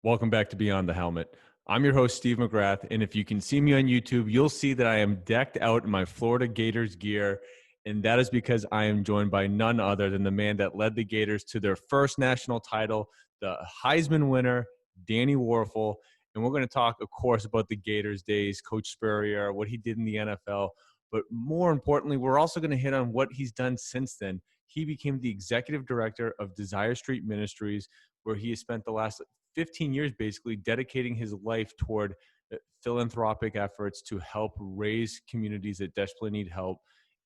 Welcome back to Beyond the Helmet. I'm your host, Steve McGrath, and if you can see me on YouTube, you'll see that I am decked out in my Florida Gators gear, and that is because I am joined by none other than the man that led the Gators to their first national title, the Heisman winner, Danny Wuerffel. And we're going to talk, of course, about the Gators days, Coach Spurrier, what he did in the NFL, but more importantly, we're also going to hit on what he's done since then. He became the executive director of Desire Street Ministries, where he has spent the last 15 years basically dedicating his life toward philanthropic efforts to help raise communities that desperately need help.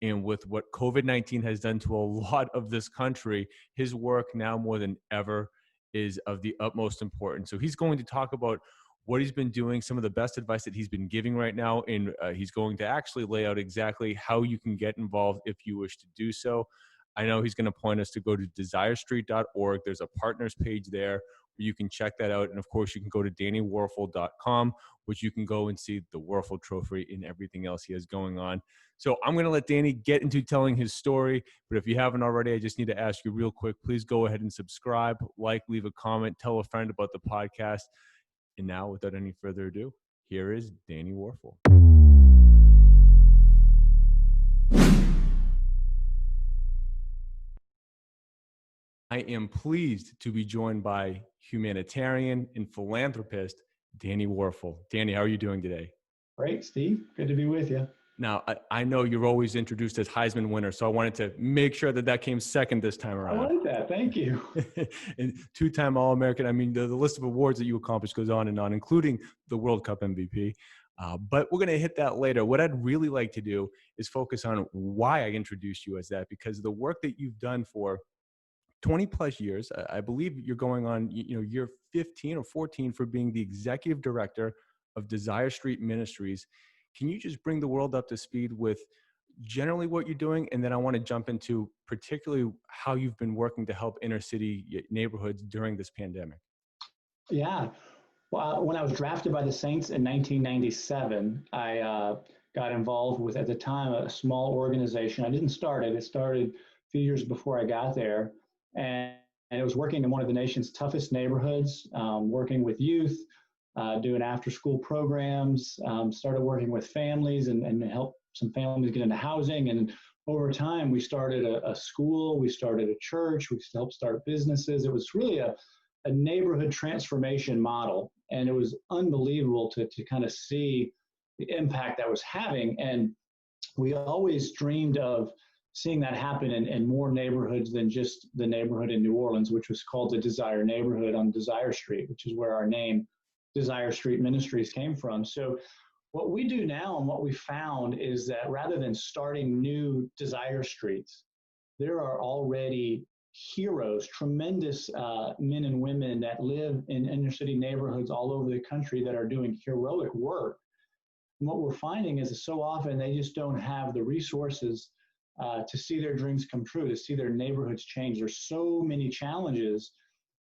And with what COVID-19 has done to a lot of this country, his work now more than ever is of the utmost importance. So he's going to talk about what he's been doing, some of the best advice that he's been giving right now, and he's going to actually lay out exactly how you can get involved if you wish to do so. I know he's going to point us to go to desirestreet.org. There's a partners page there where you can check that out. And of course, you can go to DannyWuerffel.com, which you can go and see the Wuerffel Trophy and everything else he has going on. So I'm going to let Danny get into telling his story. But if you haven't already, I just need to ask you real quick, please go ahead and subscribe, leave a comment, tell a friend about the podcast. And now, without any further ado, here is Danny Wuerffel. I am pleased to be joined by humanitarian and philanthropist, Danny Wuerffel. Danny, how are you doing today? Great, Steve. Good to be with you. Now, I know you're always introduced as Heisman winner, so I wanted to make sure that came second this time around. I like that. Thank you. And two-time All-American. I mean, the list of awards that you accomplished goes on, including the World Cup MVP. But we're going to hit that later. What I'd really like to do is focus on why I introduced you as that, because the work that you've done for 20 plus years, I believe you're going on, year 15 or 14 for being the executive director of Desire Street Ministries. Can you just bring the world up to speed with generally what you're doing? And then I want to jump into particularly how you've been working to help inner city neighborhoods during this pandemic. Yeah. Well, when I was drafted by the Saints in 1997, I got involved with, at the time, a small organization. I didn't start it. It started a few years before I got there. And it was working in one of the nation's toughest neighborhoods, working with youth, doing after-school programs, started working with families and helped some families get into housing. And over time, we started a school, we started a church, we helped start businesses. It was really a neighborhood transformation model. And it was unbelievable to kind of see the impact that was having. And we always dreamed of seeing that happen in more neighborhoods than just the neighborhood in New Orleans, which was called the Desire neighborhood on Desire Street, which is where our name Desire Street Ministries came from. So what we do now and what we found is that rather than starting new Desire Streets, there are already heroes, tremendous men and women that live in inner city neighborhoods all over the country that are doing heroic work. And what we're finding is that so often they just don't have the resources to see their dreams come true, to see their neighborhoods change. There's so many challenges,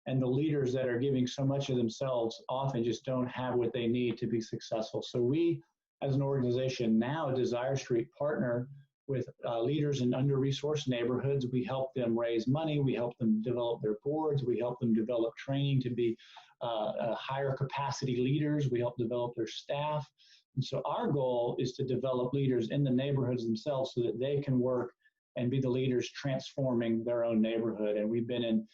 and the leaders that are giving so much of themselves often just don't have what they need to be successful. So we, as an organization now, Desire Street, partner with leaders in under-resourced neighborhoods. We help them raise money. We help them develop their boards. We help them develop training to be higher capacity leaders. We help develop their staff. And so our goal is to develop leaders in the neighborhoods themselves so that they can work and be the leaders transforming their own neighborhood. And we've been in,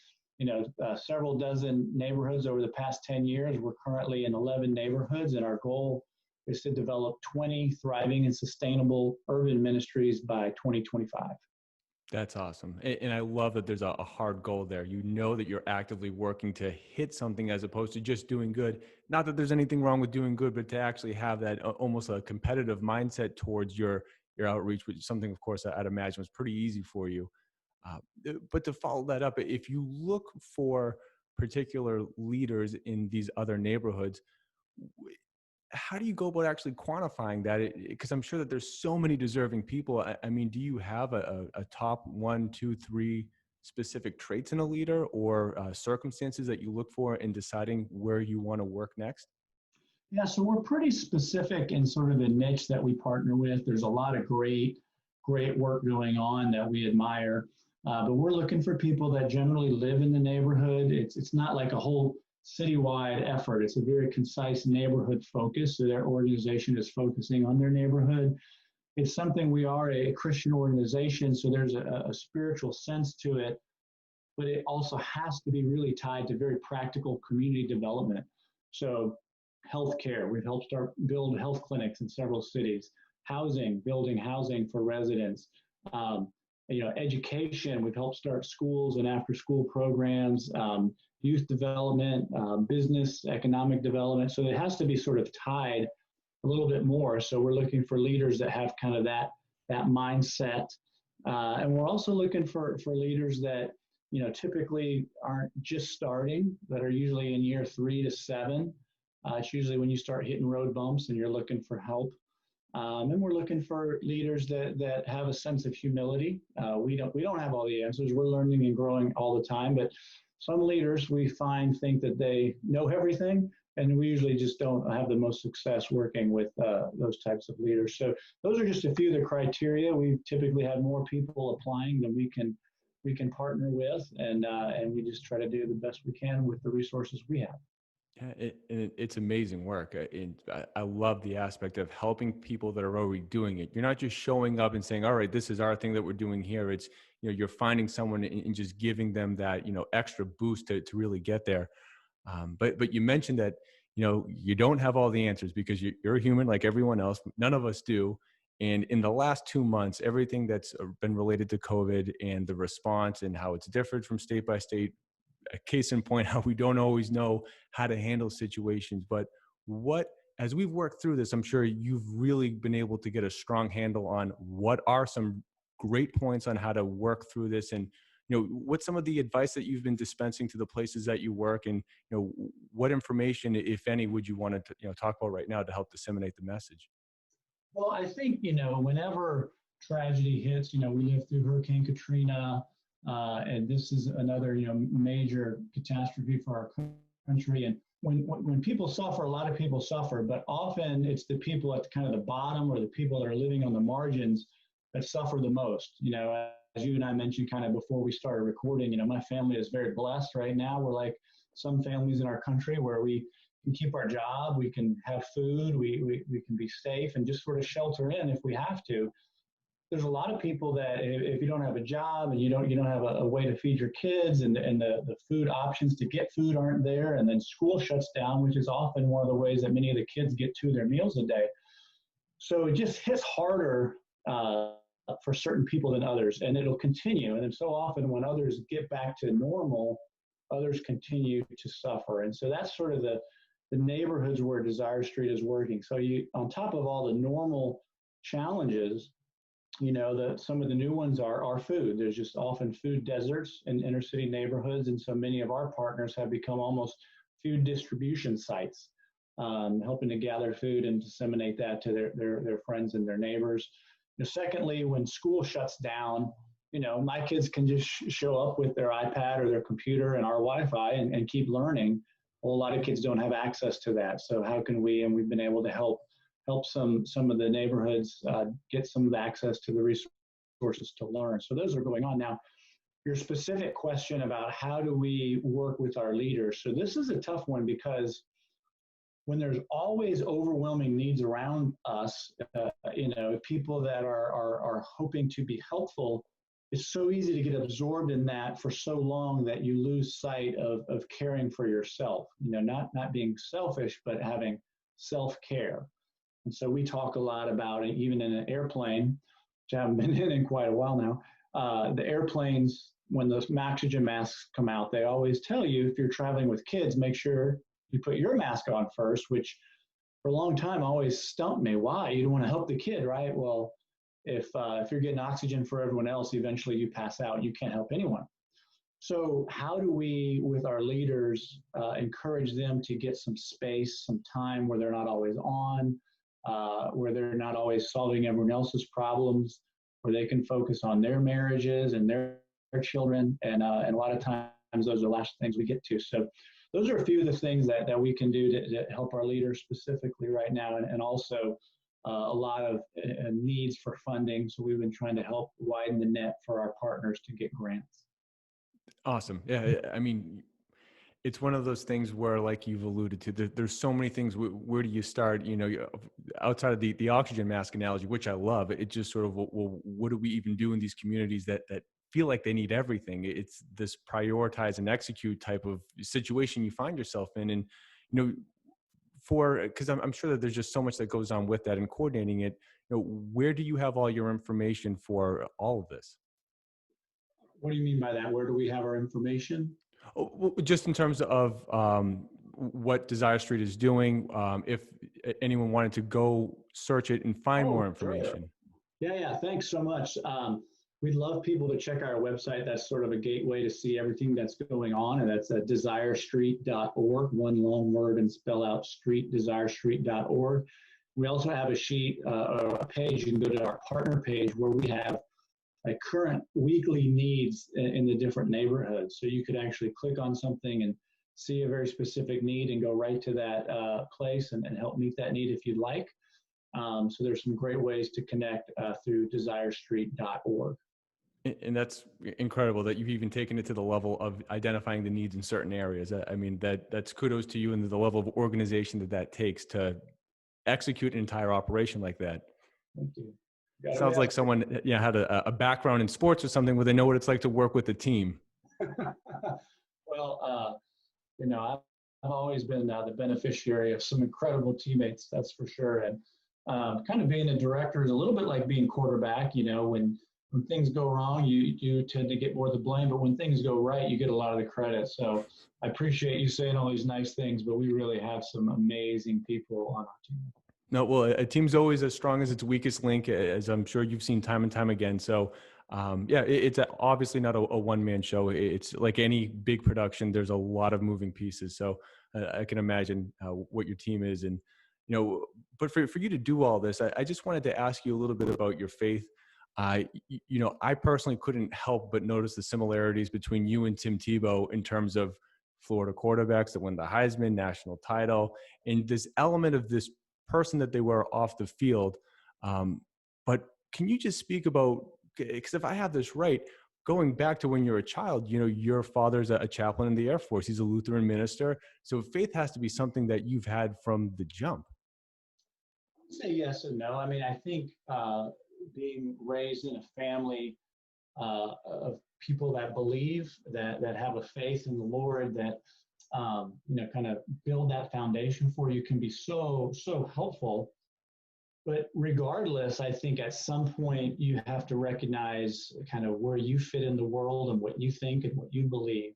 several dozen neighborhoods over the past 10 years. We're currently in 11 neighborhoods, and our goal is to develop 20 thriving and sustainable urban ministries by 2025. That's awesome. And I love that there's a hard goal there. You know that you're actively working to hit something as opposed to just doing good. Not that there's anything wrong with doing good, but to actually have that almost a competitive mindset towards your outreach, which is something, of course, I'd imagine was pretty easy for you. But to follow that up, if you look for particular leaders in these other neighborhoods, how do you go about actually quantifying that? Because I'm sure that there's so many deserving people. I mean, do you have a top 1, 2, 3 specific traits in a leader or circumstances that you look for in deciding where you want to work next? Yeah, so we're pretty specific in sort of the niche that we partner with. There's a lot of great work going on that we admire, but we're looking for people that generally live in the neighborhood. It's not like a whole citywide effort. It's a very concise neighborhood focus. So their organization is focusing on their neighborhood. It's something, we are a Christian organization, so there's a spiritual sense to it, but it also has to be really tied to very practical community development. So healthcare, we've helped build health clinics in several cities. Housing, building housing for residents. Education, we've helped start schools and after school programs, youth development, business, economic development. So it has to be sort of tied a little bit more. So we're looking for leaders that have kind of that mindset. And we're also looking for leaders that, typically aren't just starting, that are usually in year 3 to 7. It's usually when you start hitting road bumps and you're looking for help. And we're looking for leaders that have a sense of humility. We don't have all the answers. We're learning and growing all the time, but some leaders we think that they know everything, and we usually just don't have the most success working with those types of leaders. So those are just a few of the criteria. We've typically had more people applying than we can partner with, and we just try to do the best we can with the resources we have. Yeah, it's amazing work. I love the aspect of helping people that are already doing it. You're not just showing up and saying, all right, this is our thing that we're doing here. It's, you're finding someone and just giving them that, extra boost to really get there. But you mentioned that, you don't have all the answers because you're a human like everyone else. None of us do. And in the last 2 months, everything that's been related to COVID and the response and how it's differed from state by state, a case in point, how we don't always know how to handle situations. But as we've worked through this, I'm sure you've really been able to get a strong handle on what are some great points on how to work through this, and what's some of the advice that you've been dispensing to the places that you work, and what information, if any, would you want to talk about right now to help disseminate the message? Well, I think whenever tragedy hits, we lived through Hurricane Katrina. And this is another, major catastrophe for our country. And when people suffer, a lot of people suffer, but often it's the people at kind of the bottom, or the people that are living on the margins, that suffer the most. As you and I mentioned kind of before we started recording, my family is very blessed right now. We're like some families in our country where we can keep our job, we can have food, we can be safe and just sort of shelter in if we have to. There's a lot of people that if you don't have a job and you don't have a way to feed your kids, and the food options to get food aren't there, and then school shuts down, which is often one of the ways that many of the kids get to their meals a day. So it just hits harder for certain people than others, and it'll continue. And then so often when others get back to normal, others continue to suffer. And so that's sort of the neighborhoods where Desire Street is working. So on top of all the normal challenges, some of the new ones are food. There's just often food deserts in inner city neighborhoods. And so many of our partners have become almost food distribution sites, helping to gather food and disseminate that to their friends and their neighbors. Secondly, when school shuts down, my kids can just show up with their iPad or their computer and our Wi-Fi and keep learning. Well, a lot of kids don't have access to that. So how can we've been able to help some of the neighborhoods get some of the access to the resources to learn. So those are going on. Now, your specific question about how do we work with our leaders. So this is a tough one, because when there's always overwhelming needs around us, people that are hoping to be helpful, it's so easy to get absorbed in that for so long that you lose sight of caring for yourself, not being selfish, but having self-care. And so we talk a lot about it, even in an airplane, which I haven't been in quite a while now. The airplanes, when those oxygen masks come out, they always tell you, if you're traveling with kids, make sure you put your mask on first, which for a long time always stumped me. Why? You don't want to help the kid, right? Well, if you're getting oxygen for everyone else, eventually you pass out. You can't help anyone. So how do we, with our leaders, encourage them to get some space, some time where they're not always on, where they're not always solving everyone else's problems, where they can focus on their marriages and their children. And a lot of times those are the last things we get to. So those are a few of the things that we can do to help our leaders specifically right now, and also a lot of needs for funding. So we've been trying to help widen the net for our partners to get grants. Awesome. Yeah. I mean, it's one of those things where, like you've alluded to, there's so many things. Where do you start? Outside of the oxygen mask analogy, which I love, it just sort of, well, what do we even do in these communities that feel like they need everything? It's this prioritize and execute type of situation you find yourself in, and because I'm sure that there's just so much that goes on with that and coordinating it. Where do you have all your information for all of this? What do you mean by that? Where do we have our information? Well, just in terms of what Desire Street is doing, if anyone wanted to go search it and find more Oh, sure. information. Yeah. Thanks so much. We'd love people to check our website. That's sort of a gateway to see everything that's going on. And that's desirestreet.org, one long word, and spell out street, desirestreet.org. We also have a sheet, a page. You can go to our partner page where we have current weekly needs in the different neighborhoods. So you could actually click on something and see a very specific need and go right to that place and help meet that need if you'd like. So there's some great ways to connect through desirestreet.org. And that's incredible that you've even taken it to the level of identifying the needs in certain areas. I mean, that's kudos to you and the level of organization that takes to execute an entire operation like that. Thank you. Sounds like someone had a background in sports or something where they know what it's like to work with a team. Well, I've always been the beneficiary of some incredible teammates, that's for sure. And kind of being a director is a little bit like being quarterback. When things go wrong, you tend to get more of the blame, but when things go right, you get a lot of the credit. So I appreciate you saying all these nice things, but we really have some amazing people on our team. No, well, a team's always as strong as its weakest link, as I'm sure you've seen time and time again. So, it's obviously not a one-man show. It's like any big production. There's a lot of moving pieces. So I can imagine what your team is. And, but for you to do all this, I just wanted to ask you a little bit about your faith. I personally couldn't help but notice the similarities between you and Tim Tebow in terms of Florida quarterbacks that won the Heisman national title and this element of this person that they were off the field. But can you just speak about, because if I have this right, going back to when you're a child, your father's a chaplain in the Air Force. He's a Lutheran minister. So faith has to be something that you've had from the jump. I'd say yes and no. I mean, I think being raised in a family of people that believe, that have a faith in the Lord, that kind of build that foundation for you can be so helpful. But regardless, I think at some point you have to recognize kind of where you fit in the world and what you think and what you believe.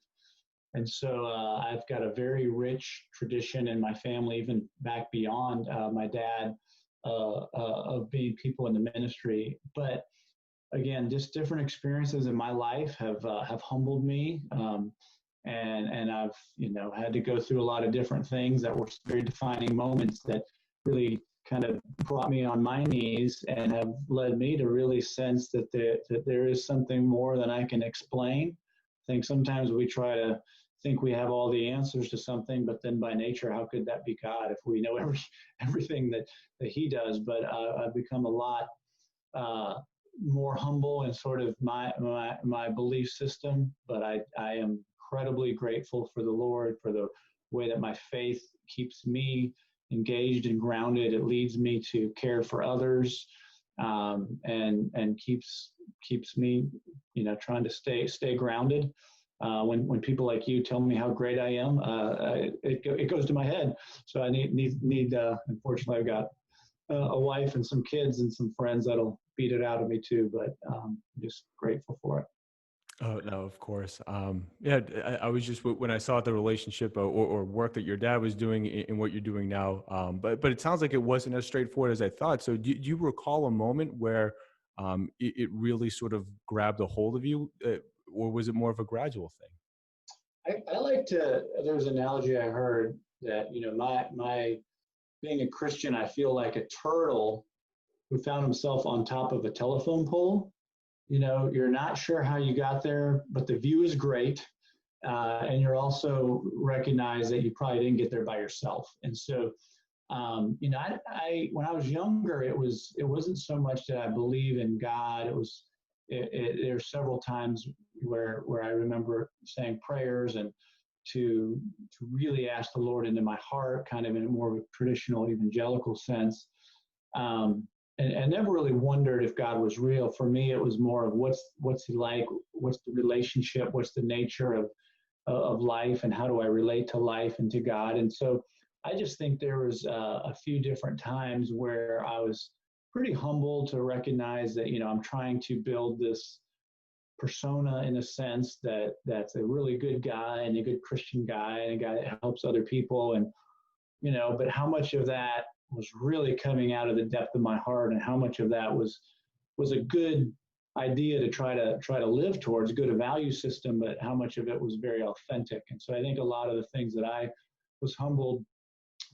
And so I've got a very rich tradition in my family, even back beyond my dad, of being people in the ministry. But again, just different experiences in my life have humbled me. And I've, had to go through a lot of different things that were very defining moments that really kind of brought me on my knees and have led me to really sense that there is something more than I can explain. I think sometimes we try to think we have all the answers to something, but then by nature, how could that be God if we know everything that he does? But I've become a lot more humble in sort of my belief system, but I am incredibly grateful for the Lord, for the way that my faith keeps me engaged and grounded. It leads me to care for others, and keeps me, trying to stay grounded. When people like you tell me how great I am, it goes to my head. So I need. Unfortunately, I've got a wife and some kids and some friends that'll beat it out of me too. But I'm just grateful for it. Oh, no, of course. I was just, when I saw the relationship or work that your dad was doing and what you're doing now, but it sounds like it wasn't as straightforward as I thought. So do you recall a moment where it really sort of grabbed a hold of you, or was it more of a gradual thing? I like to, there's an analogy I heard that, my being a Christian, I feel like a turtle who found himself on top of a telephone pole. You're not sure how you got there, but the view is great. And you're also recognize that you probably didn't get there by yourself. And so, when I was younger, it wasn't so much that I believe in God. There were several times where I remember saying prayers and to really ask the Lord into my heart, kind of in a more traditional evangelical sense. And never really wondered if God was real. For me, it was more of what's he like, what's the relationship, what's the nature of life, and how do I relate to life and to God. And so I just think there was a few different times where I was pretty humbled to recognize that, I'm trying to build this persona in a sense that's a really good guy and a good Christian guy and a guy that helps other people. And, but how much of that was really coming out of the depth of my heart, and how much of that was a good idea to try to live towards, good a value system, but how much of it was very authentic. And so I think a lot of the things that I was humbled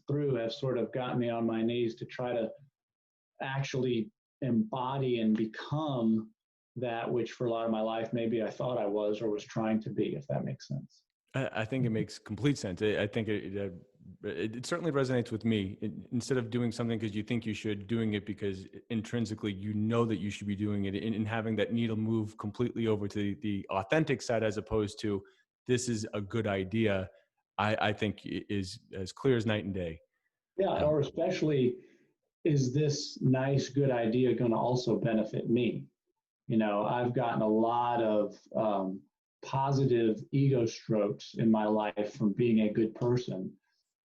through have sort of gotten me on my knees to try to actually embody and become that which for a lot of my life maybe I thought I was or was trying to be, if that makes sense. I think it makes complete sense. I think it certainly resonates with me. Instead of doing something because you think you should, doing it because intrinsically you know that you should be doing it, and having that needle move completely over to the authentic side as opposed to this is a good idea, I think is as clear as night and day. Yeah, or especially, is this nice, good idea going to also benefit me? I've gotten a lot of positive ego strokes in my life from being a good person.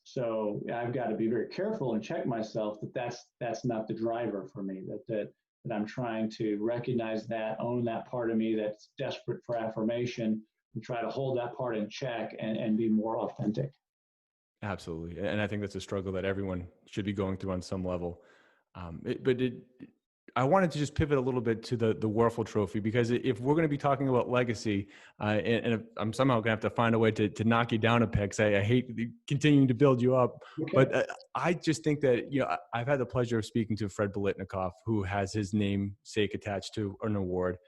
So I've got to be very careful and check myself that that's not the driver for me, that I'm trying to recognize that, own that part of me that's desperate for affirmation, and try to hold that part in check and be more authentic. Absolutely. And I think that's a struggle that everyone should be going through on some level. I wanted to just pivot a little bit to the Wuerffel Trophy, because if we're going to be talking about legacy, and if I'm somehow going to have to find a way to knock you down a peg, because I hate continuing to build you up. Okay. But I just think that, I've had the pleasure of speaking to Fred Bolitnikoff, who has his namesake attached to an award.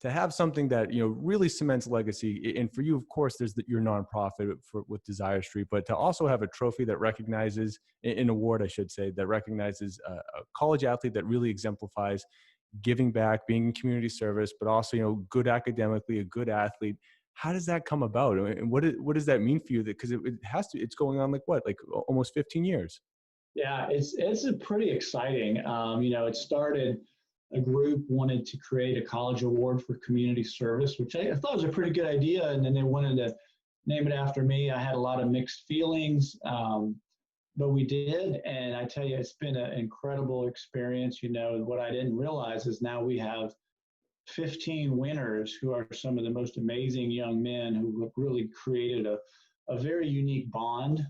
To have something that, really cements legacy. And for you, of course, there's your nonprofit with Desire Street, but to also have a trophy that recognizes, an award, I should say, that recognizes a college athlete that really exemplifies giving back, being in community service, but also, good academically, a good athlete. How does that come about? And what does that mean for you? Because it's going on like almost 15 years. Yeah, it's a pretty exciting. It started, a group wanted to create a college award for community service, which I thought was a pretty good idea. And then they wanted to name it after me. I had a lot of mixed feelings, but we did. And I tell you, it's been an incredible experience. What I didn't realize is now we have 15 winners who are some of the most amazing young men who have really created a very unique bond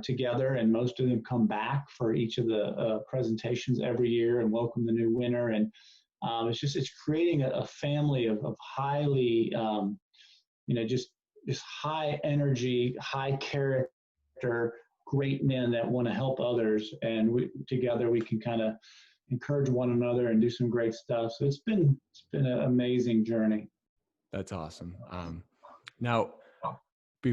together, and most of them come back for each of the presentations every year and welcome the new winner. And it's creating a family of highly, just high energy, high character, great men that want to help others. And together we can kind of encourage one another and do some great stuff. So it's been an amazing journey. That's awesome. Now,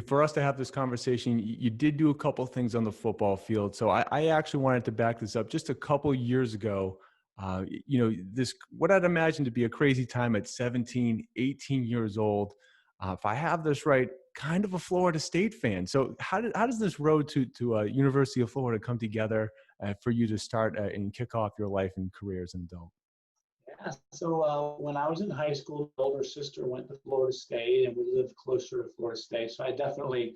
for us to have this conversation, you did do a couple of things on the football field. So I actually wanted to back this up. Just a couple of years ago, what I'd imagine to be a crazy time at 17, 18 years old. If I have this right, kind of a Florida State fan. So how does this road to University of Florida come together for you to start and kick off your life and career as an adult? Yeah, so when I was in high school, my older sister went to Florida State, and we lived closer to Florida State. So I definitely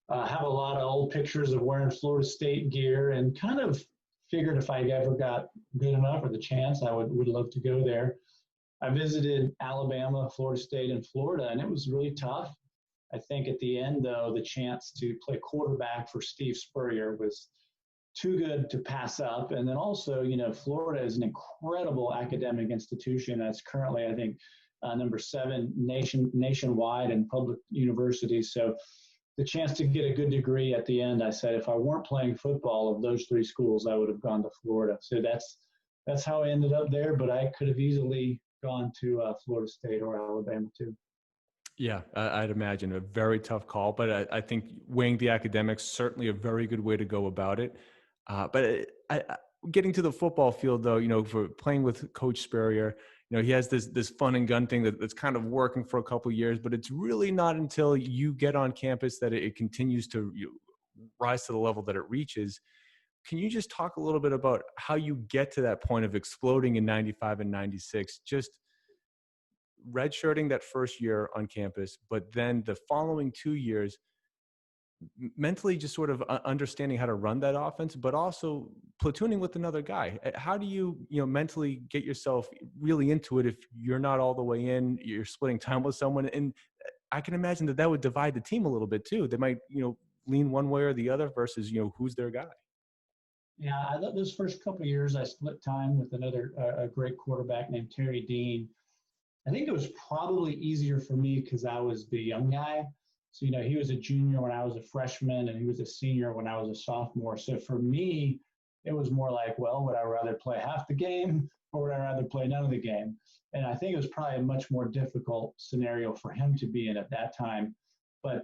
have a lot of old pictures of wearing Florida State gear, and kind of figured if I ever got good enough or the chance, I would love to go there. I visited Alabama, Florida State, and Florida, and it was really tough. I think at the end, though, the chance to play quarterback for Steve Spurrier was too good to pass up. And then also, Florida is an incredible academic institution. That's currently, I think, number 7 nationwide in public universities. So the chance to get a good degree at the end, I said, if I weren't playing football of those 3 schools, I would have gone to Florida. So that's how I ended up there. But I could have easily gone to Florida State or Alabama too. Yeah, I'd imagine a very tough call, but I think weighing the academics, certainly a very good way to go about it. But getting to the football field, though, for playing with Coach Spurrier, he has this fun and gun thing that's kind of working for a couple of years, but it's really not until you get on campus that it continues to rise to the level that it reaches. Can you just talk a little bit about how you get to that point of exploding in 95 and 96, just redshirting that first year on campus, but then the following 2 years, mentally just sort of understanding how to run that offense, but also platooning with another guy? How do you, mentally get yourself really into it if you're not all the way in, you're splitting time with someone? And I can imagine that would divide the team a little bit too. They might, lean one way or the other versus, who's their guy. Yeah, I thought those first couple of years I split time with another a great quarterback named Terry Dean. I think it was probably easier for me because I was the young guy. So, he was a junior when I was a freshman, and he was a senior when I was a sophomore. So for me, it was more like, well, would I rather play half the game or would I rather play none of the game? And I think it was probably a much more difficult scenario for him to be in at that time. But,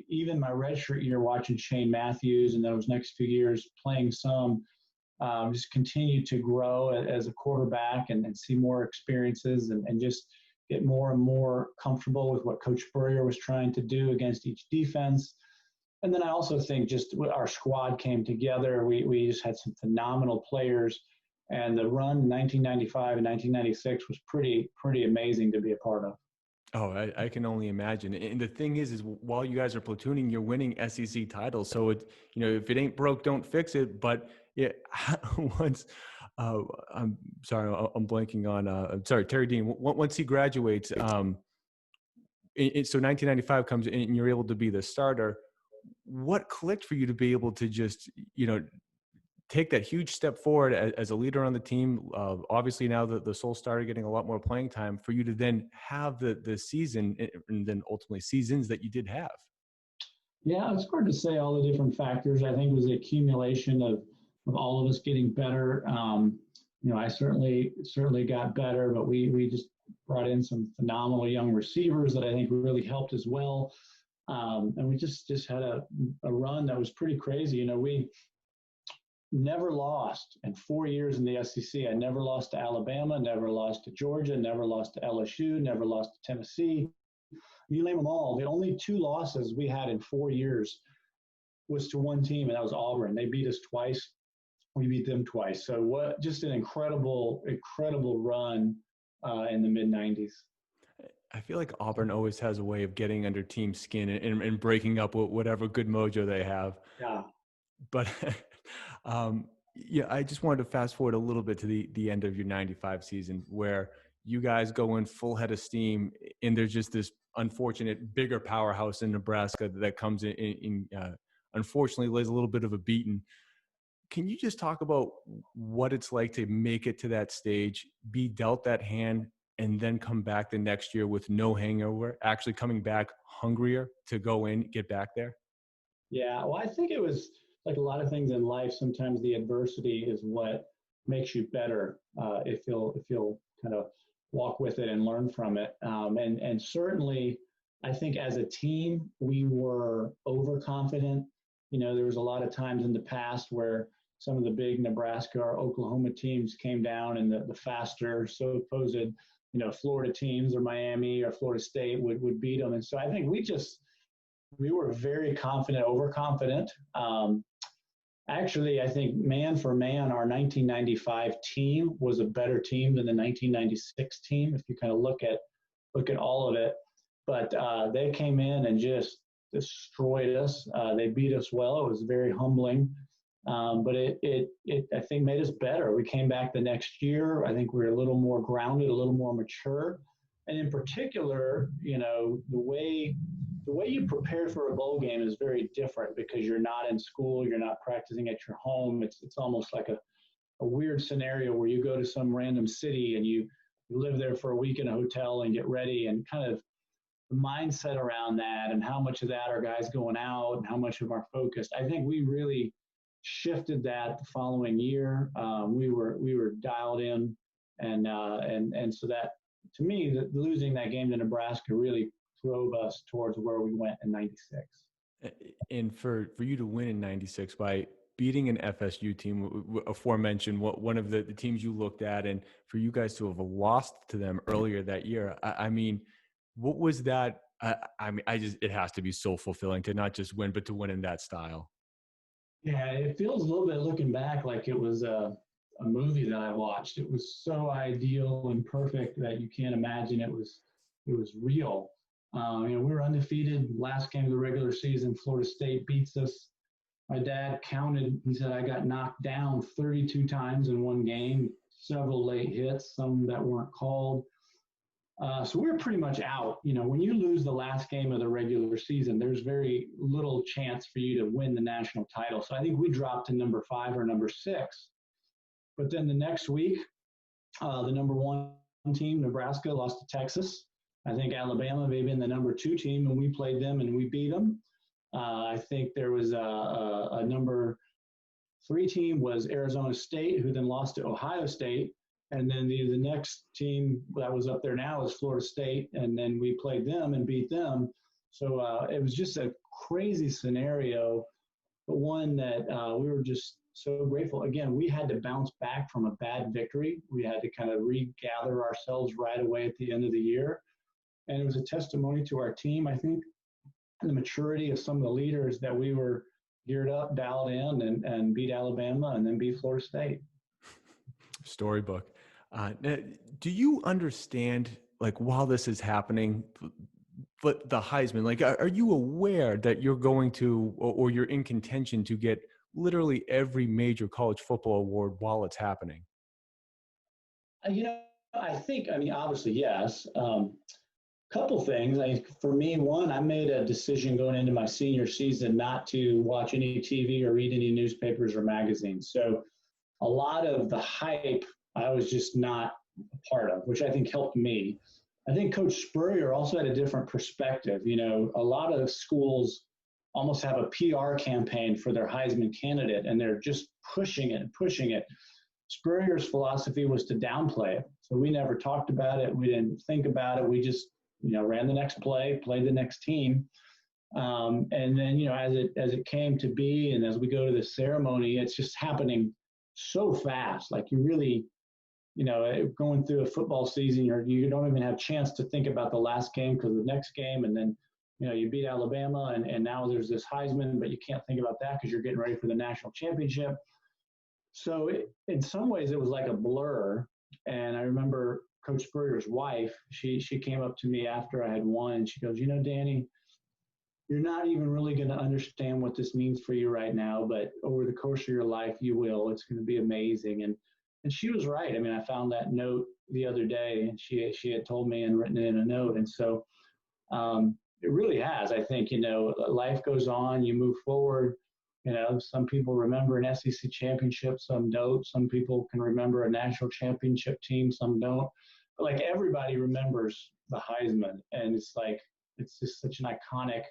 even my redshirt year watching Shane Matthews and those next 2 years playing some, just continue to grow as a quarterback and see more experiences and just get more and more comfortable with what Coach Spurrier was trying to do against each defense. And then I also think just our squad came together. We just had some phenomenal players. And the run in 1995 and 1996 was pretty amazing to be a part of. Oh, I can only imagine. And the thing is while you guys are platooning, you're winning SEC titles. So if it ain't broke, don't fix it. But yeah, once I'm sorry, I'm blanking on. I'm sorry, Terry Dean. Once he graduates, so 1995 comes and you're able to be the starter. What clicked for you to be able to just take that huge step forward as a leader on the team? Obviously now the Soul started getting a lot more playing time for you to then have the season and then ultimately seasons that you did have. Yeah, it's hard to say all the different factors. I think it was the accumulation of all of us getting better. I certainly got better, but we just brought in some phenomenal young receivers that I think really helped as well. And we just had a run that was pretty crazy. We never lost in 4 years in the SEC. I never lost to Alabama, never lost to Georgia, never lost to LSU, never lost to Tennessee. You name them all. The only 2 losses we had in 4 years was to one team, and that was Auburn. They beat us twice. We beat them twice. So just an incredible run in the mid-90s. I feel like Auburn always has a way of getting under team skin and breaking up whatever good mojo they have. Yeah. But I just wanted to fast forward a little bit to the end of your 95 season where you guys go in full head of steam, and there's just this unfortunate bigger powerhouse in Nebraska that comes in unfortunately lays a little bit of a beating. Can you just talk about what it's like to make it to that stage, be dealt that hand, and then come back the next year with no hangover, actually coming back hungrier to go in, get back there? Yeah, well, I think it was like a lot of things in life. Sometimes the adversity is what makes you better if you'll kind of walk with it and learn from it. And certainly, I think as a team, we were overconfident. There was a lot of times in the past where some of the big Nebraska or Oklahoma teams came down, and the faster, supposed, Florida teams or Miami or Florida State would beat them. And so I think we were very confident, overconfident. Actually, I think man for man, our 1995 team was a better team than the 1996 team, if you kind of look at all of it. But they came in and just destroyed us. They beat us well. It was very humbling. But it I think made us better. We came back the next year. I think we were a little more grounded, a little more mature. And in particular, the way you prepare for a bowl game is very different because you're not in school, you're not practicing at your home. It's almost like a weird scenario where you go to some random city and you live there for a week in a hotel and get ready, and kind of the mindset around that and how much of that are guys going out and how much of our focus. I think we really shifted that the following year. We were dialed in, and so that, to me, losing that game to Nebraska really drove us towards where we went in '96. And for you to win in '96 by beating an FSU team, aforementioned, one of the teams you looked at, and for you guys to have lost to them earlier that year. I mean, what was that? I mean, it has to be so fulfilling to not just win, but to win in that style. Yeah, it feels a little bit looking back like it was a movie that I watched. It was so ideal and perfect that you can't imagine it was real. We were undefeated last game of the regular season. Florida State beats us. My dad counted. He said I got knocked down 32 times in one game, several late hits, some that weren't called. So we were pretty much out. When you lose the last game of the regular season, there's very little chance for you to win the national title. So I think we dropped to number 5 or number 6. But then the next week, the number 1 team, Nebraska, lost to Texas. I think Alabama may have been the number 2 team, and we played them and we beat them. I think there was a number 3 team was Arizona State, who then lost to Ohio State. And then the next team that was up there now is Florida State, and then we played them and beat them. So it was just a crazy scenario, but one that we were just so grateful. Again, we had to bounce back from a bad victory. We had to kind of regather ourselves right away at the end of the year. And it was a testimony to our team, I think, and the maturity of some of the leaders that we were geared up, dialed in, and beat Alabama and then beat Florida State. Storybook. Do you understand, like, while this is happening, but the Heisman, like, are you aware that you're going to, or you're in contention to get literally every major college football award while it's happening? I think, obviously, yes. Couple things. For me, one, I made a decision going into my senior season not to watch any TV or read any newspapers or magazines. So a lot of the hype I was just not a part of, which I think helped me. I think Coach Spurrier also had a different perspective. A lot of schools almost have a PR campaign for their Heisman candidate, and they're just pushing it and pushing it. Spurrier's philosophy was to downplay it. So we never talked about it. We didn't think about it. We just, ran the next play, played the next team. And then, as it came to be, and as we go to the ceremony, it's just happening so fast. Like, you really, going through a football season, you don't even have a chance to think about the last game because the next game, and then, you beat Alabama, and now there's this Heisman, but you can't think about that because you're getting ready for the national championship. So in some ways, it was like a blur. And I remember Coach Spurrier's wife, she came up to me after I had won, and she goes, Danny, you're not even really going to understand what this means for you right now, but over the course of your life, you will. It's going to be amazing. And she was right. I found that note the other day, and she had told me and written it in a note. And so it really has. I think, life goes on, you move forward. Some people remember an SEC championship, some don't. Some people can remember a national championship team, some don't. But like, everybody remembers the Heisman, and it's just such an iconic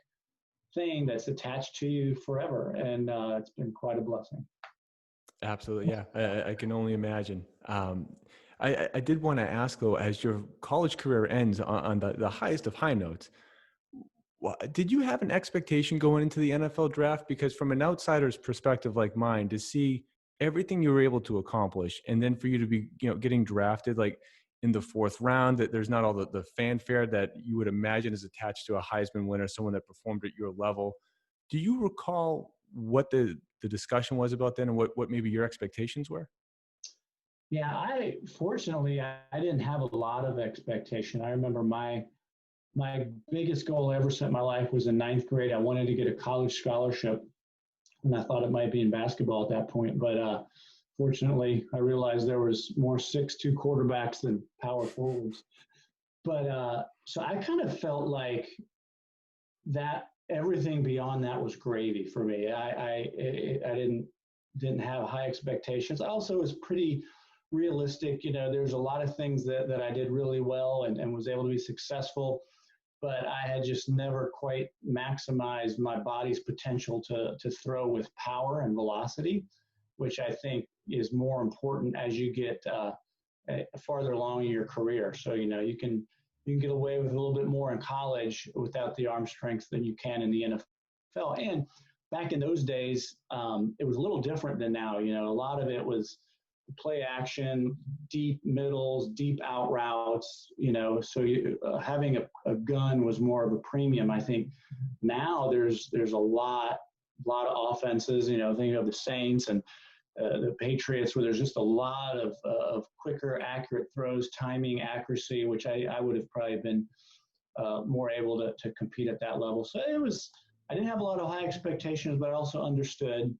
thing that's attached to you forever. And it's been quite a blessing. Absolutely. Yeah. I can only imagine. I did want to ask, though, as your college career ends on the highest of high notes, did you have an expectation going into the NFL draft? Because from an outsider's perspective like mine, to see everything you were able to accomplish, and then for you to be, getting drafted like in the 4th round, that there's not all the fanfare that you would imagine is attached to a Heisman winner, someone that performed at your level. Do you recall what the discussion was about then, and what maybe your expectations were? Yeah, fortunately, I didn't have a lot of expectation. I remember my biggest goal I ever set in my life was in 9th grade. I wanted to get a college scholarship, and I thought it might be in basketball at that point. But fortunately, I realized there was more 6'2" quarterbacks than power forwards. But so I kind of felt like that everything beyond that was gravy for me. I didn't have high expectations. I also was pretty realistic. There's a lot of things that I did really well and was able to be successful, but I had just never quite maximized my body's potential to throw with power and velocity, which I think is more important as you get farther along in your career. So, you can get away with a little bit more in college without the arm strength than you can in the NFL. And back in those days, it was a little different than now. You know, a lot of it was play action, deep middles, deep out routes, you know, so having a gun was more of a premium. I think now there's a lot of offenses, you know, thinking of the Saints and the Patriots, where there's just a lot of quicker, accurate throws, timing, accuracy, which I would have probably been more able to compete at that level. So I didn't have a lot of high expectations, but I also understood,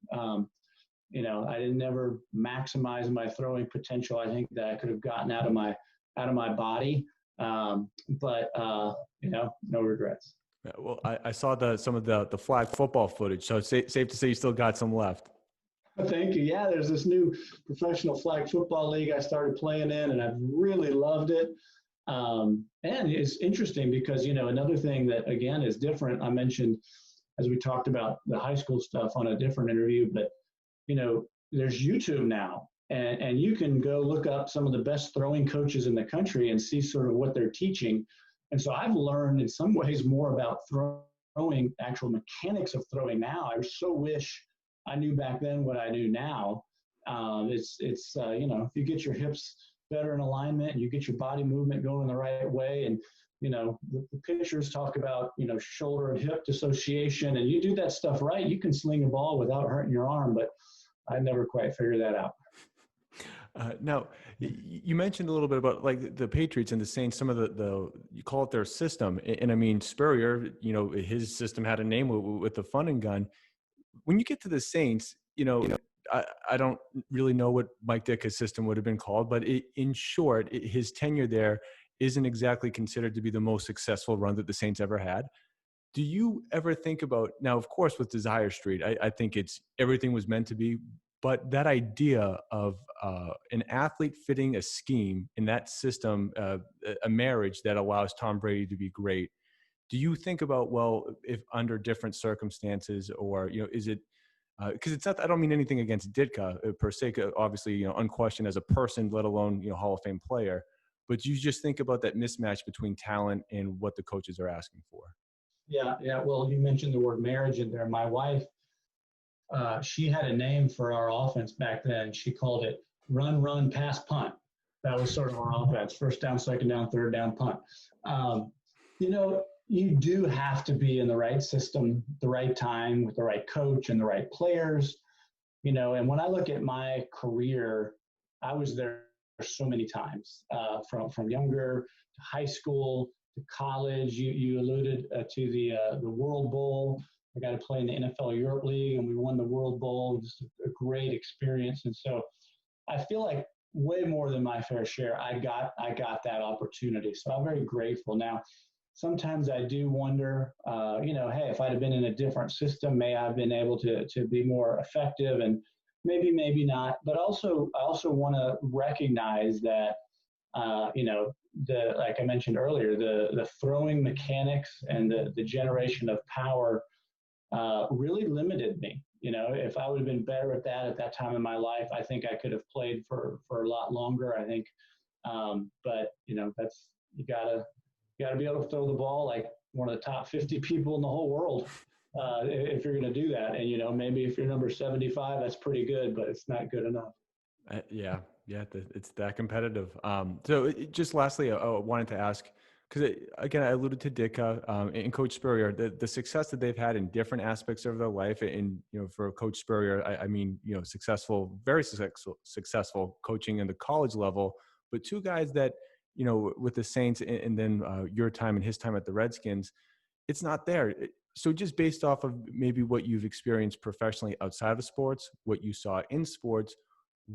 you know, I didn't never maximize my throwing potential. I think that I could have gotten out of my body, but you know, no regrets. Yeah, well, I saw some of the flag football footage, so it's safe to say you still got some left. Thank you. Yeah, there's this new professional flag football league I started playing in, and I've really loved it. And it's interesting because, you know, another thing that, again, is different, I mentioned as we talked about the high school stuff on a different interview, but you know, there's YouTube now, and you can go look up some of the best throwing coaches in the country and see sort of what they're teaching. And so I've learned in some ways more about throwing, actual mechanics of throwing now. I so wish I knew back then what I knew now. It's you know, if you get your hips better in alignment and you get your body movement going the right way, and you know, the pitchers talk about, you know, shoulder and hip dissociation, and you do that stuff right, you can sling a ball without hurting your arm. But I never quite figured that out. Now, you mentioned a little bit about like the Patriots and the Saints, some of the you call it their system. And I mean, Spurrier, you know, his system had a name with the fun and gun. When you get to the Saints, you know, I don't really know what Mike Ditka's system would have been called, but in short, his tenure there isn't exactly considered to be the most successful run that the Saints ever had. Do you ever think about, now, of course, with Desire Street, I think everything was meant to be, but that idea of an athlete fitting a scheme in that system, a marriage that allows Tom Brady to be great. Do you think about, well, if under different circumstances, or, you know, is it, because it's not, I don't mean anything against Ditka per se, obviously, you know, unquestioned as a person, let alone, you know, Hall of Fame player, but you just think about that mismatch between talent and what the coaches are asking for. Yeah. Well, you mentioned the word marriage in there. My wife, she had a name for our offense back then. She called it run, pass, punt. That was sort of our offense: first down, second down, third down, punt. You know, you do have to be in the right system, the right time, with the right coach and the right players. You know, and when I look at my career, I was there so many times, from younger to high school to college. You alluded to the World Bowl. I got to play in the NFL Europe League, and we won the World Bowl. Just a great experience. And so I feel like way more than my fair share, I got that opportunity. So I'm very grateful. Now, sometimes I do wonder, you know, hey, if I'd have been in a different system, may I have been able to be more effective, and maybe not. But I also want to recognize that, you know, like I mentioned earlier, the throwing mechanics and the generation of power really limited me. You know, if I would have been better at that time in my life, I think I could have played for a lot longer, I think. But you know, you gotta be able to throw the ball like one of the top 50 people in the whole world, if you're going to do that. And you know, maybe if you're number 75, that's pretty good, but it's not good enough. Yeah, it's that competitive. So just lastly, I wanted to ask, because again, I alluded to Ditka and Coach Spurrier, the success that they've had in different aspects of their life. And, you know, for Coach Spurrier, I mean, you know, very successful coaching in the college level, but two guys that, you know, with the Saints and then your time and his time at the Redskins, it's not there. So just based off of maybe what you've experienced professionally outside of sports, what you saw in sports,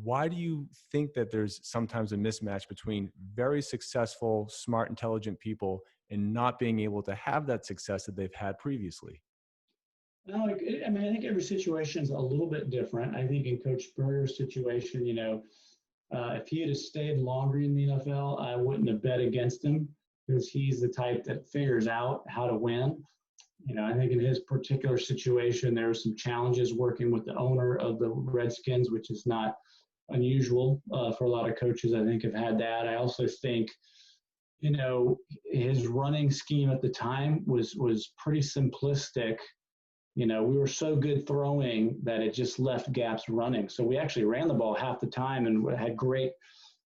why do you think that there's sometimes a mismatch between very successful, smart, intelligent people and not being able to have that success that they've had previously? No, I mean, I think every situation is a little bit different. I think in Coach Spurrier's situation, you know, if he had stayed longer in the NFL, I wouldn't have bet against him, because he's the type that figures out how to win. You know, I think in his particular situation, there were some challenges working with the owner of the Redskins, which is not unusual for a lot of coaches. I think have had that. I also think, you know, his running scheme at the time was pretty simplistic we were so good throwing that it just left gaps running. So we actually ran the ball half the time and had great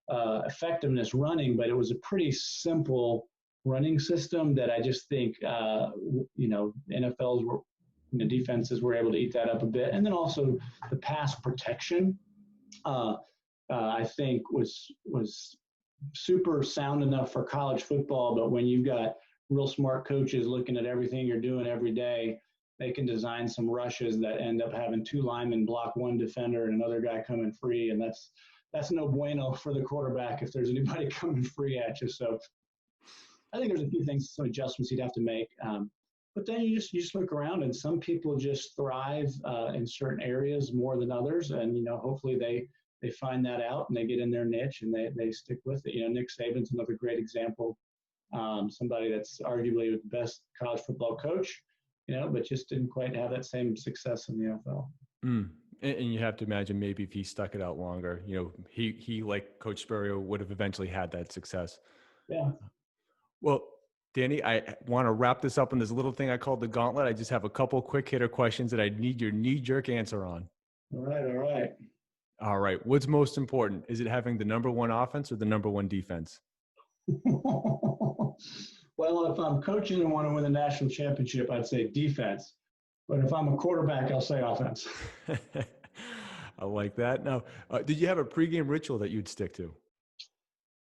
effectiveness running, but it was a pretty simple running system that I just think, NFL's were, defenses were able to eat that up a bit. And then also the pass protection, I think was super sound enough for college football. But when you've got real smart coaches looking at everything you're doing every day, they can design some rushes that end up having two linemen block one defender and another guy coming free. And that's no bueno for the quarterback if there's anybody coming free at you. So I think there's a few things, some adjustments you'd have to make. But then you just look around, and some people just thrive in certain areas more than others. And, hopefully they find that out and they get in their niche and they stick with it. Nick Saban's another great example. Somebody that's arguably the best college football coach, but just didn't quite have that same success in the NFL. And you have to imagine maybe if he stuck it out longer, he like Coach Spurrier would have eventually had that success. Yeah. Well, Danny, I want to wrap this up on this little thing I called the gauntlet. I just have a couple quick hitter questions that I need your knee-jerk answer on. All right. All right. What's most important? Is it having the number one offense or the number one defense? Well, if I'm coaching and want to win the national championship, I'd say defense. But if I'm a quarterback, I'll say offense. I like that. Now, did you have a pregame ritual that you'd stick to?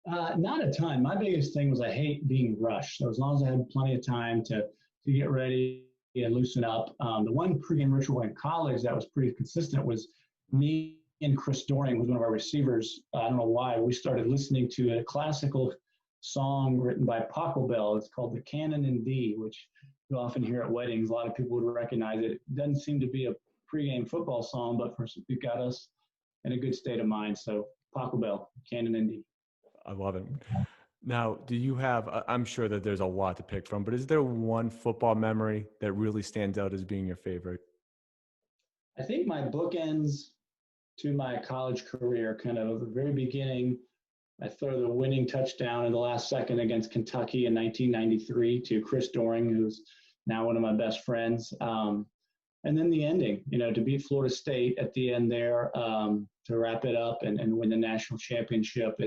Not a ton. My biggest thing was I hate being rushed. So as long as I had plenty of time to get ready and loosen up. The one pregame ritual in college that was pretty consistent was me and Chris Doring, who's one of our receivers. I don't know why. We started listening to a classical song written by Pachelbel. It's called The Canon in D, which you often hear at weddings. A lot of people would recognize it. It doesn't seem to be a pregame football song, but it got us in a good state of mind. So Pachelbel, Canon in D. I love it. Now, do you have, I'm sure that there's a lot to pick from, but is there one football memory that really stands out as being your favorite? I think my bookends to my college career, kind of at the very beginning, I throw the winning touchdown in the last second against Kentucky in 1993 to Chris Doring, who's now one of my best friends. And then the ending, to beat Florida State at the end there, to wrap it up and win the national championship.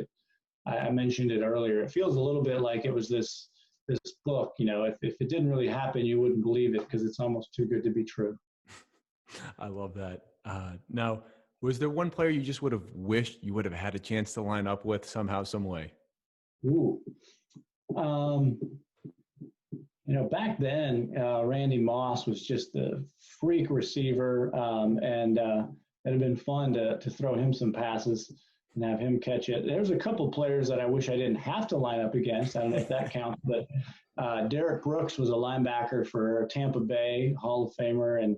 I mentioned it earlier. It feels a little bit like it was this book. If it didn't really happen, you wouldn't believe it because it's almost too good to be true. I love that. Now, was there one player you just would have wished you would have had a chance to line up with somehow, some way? Ooh. Back then, Randy Moss was just a freak receiver, and it had been fun to throw him some passes and have him catch it. There's a couple players that I wish I didn't have to line up against. I don't know if that counts, but Derek Brooks was a linebacker for Tampa Bay, Hall of Famer, and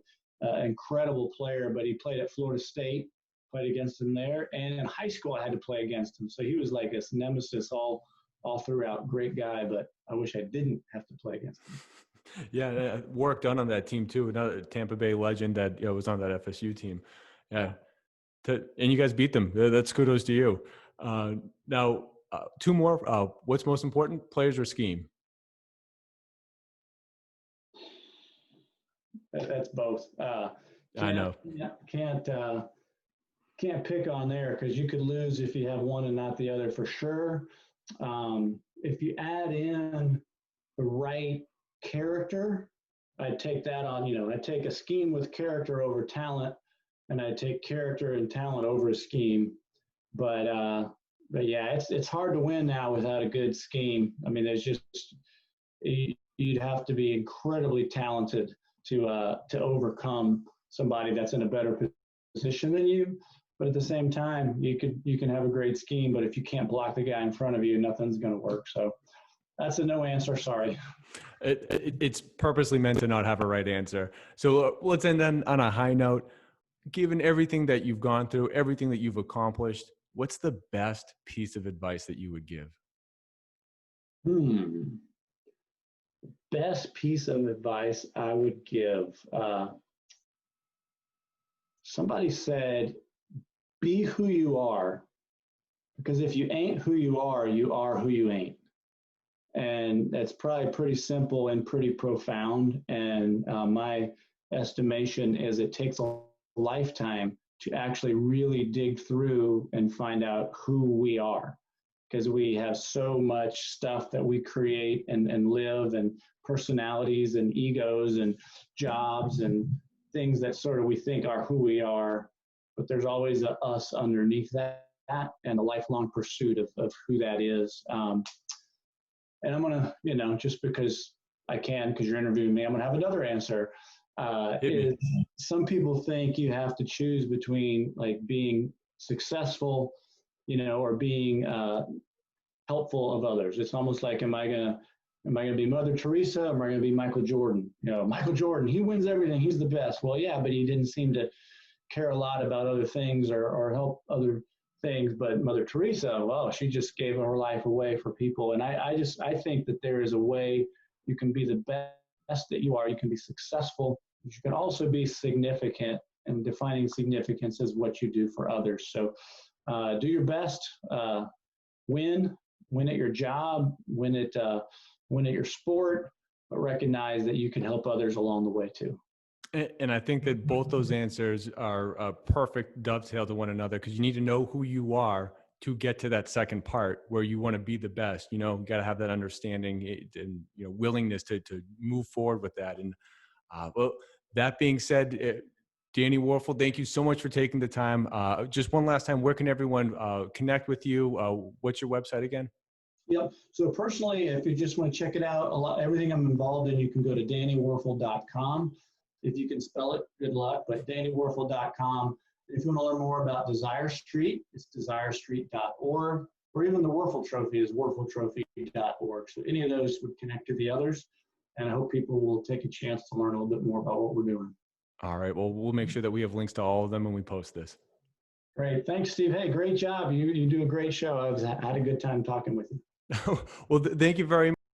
incredible player, but he played at Florida State, played against him there. And in high school, I had to play against him. So he was like this nemesis all throughout. Great guy, but I wish I didn't have to play against him. Yeah, work done on that team too. Another Tampa Bay legend that was on that FSU team. Yeah. And you guys beat them. That's kudos to you. Now, two more. What's most important, players or scheme? That's both. I know. Can't pick on there because you could lose if you have one and not the other for sure. If you add in the right character, I'd take that on. I'd take a scheme with character over talent, and I'd take character and talent over a scheme. But yeah, it's hard to win now without a good scheme. I mean, there's just you'd have to be incredibly talented to overcome somebody that's in a better position than you. But at the same time, you can have a great scheme, but if you can't block the guy in front of you, nothing's going to work. So that's a no answer. Sorry. It's purposely meant to not have a right answer. So let's end then on a high note. Given everything that you've gone through, everything that you've accomplished, what's the best piece of advice that you would give? Best piece of advice I would give. Somebody said, be who you are, because if you ain't who you are who you ain't. And that's probably pretty simple and pretty profound. And estimation is it takes a lifetime to actually really dig through and find out who we are, because we have so much stuff that we create and live, and personalities and egos and jobs and things that sort of we think are who we are, but there's always a us underneath that and a lifelong pursuit of who that is. And I'm gonna, just because I can, because you're interviewing me, I'm gonna have another answer. Is some people think you have to choose between like being successful, or being helpful of others. It's almost like, am I gonna be Mother Teresa, or am I gonna be Michael Jordan? Michael Jordan, he wins everything, he's the best. Well, yeah, but he didn't seem to care a lot about other things or help other things. But Mother Teresa, well, she just gave her life away for people. And I think that there is a way you can be the best that you are. You can be successful, but you can also be significant, and defining significance is what you do for others. So do your best, win at your job, win at your sport, but recognize that you can help others along the way too. And I think that both those answers are a perfect dovetail to one another, because you need to know who you are to get to that second part where you want to be the best. You got to have that understanding and willingness to move forward with that. And well, that being said, Danny Wuerffel, thank you so much for taking the time. Just one last time, where can everyone connect with you? What's your website again? Yep. So personally, if you just want to check it out, everything I'm involved in, you can go to DannyWuerffel.com. If you can spell it, good luck, but DannyWuerffel.com. If you want to learn more about Desire Street, it's DesireStreet.org, or even the Wuerffel Trophy is WuerffelTrophy.org. So any of those would connect to the others, and I hope people will take a chance to learn a little bit more about what we're doing. All right. Well, we'll make sure that we have links to all of them when we post this. Great. Thanks, Steve. Hey, great job. You do a great show. I had a good time talking with you. Well, thank you very much.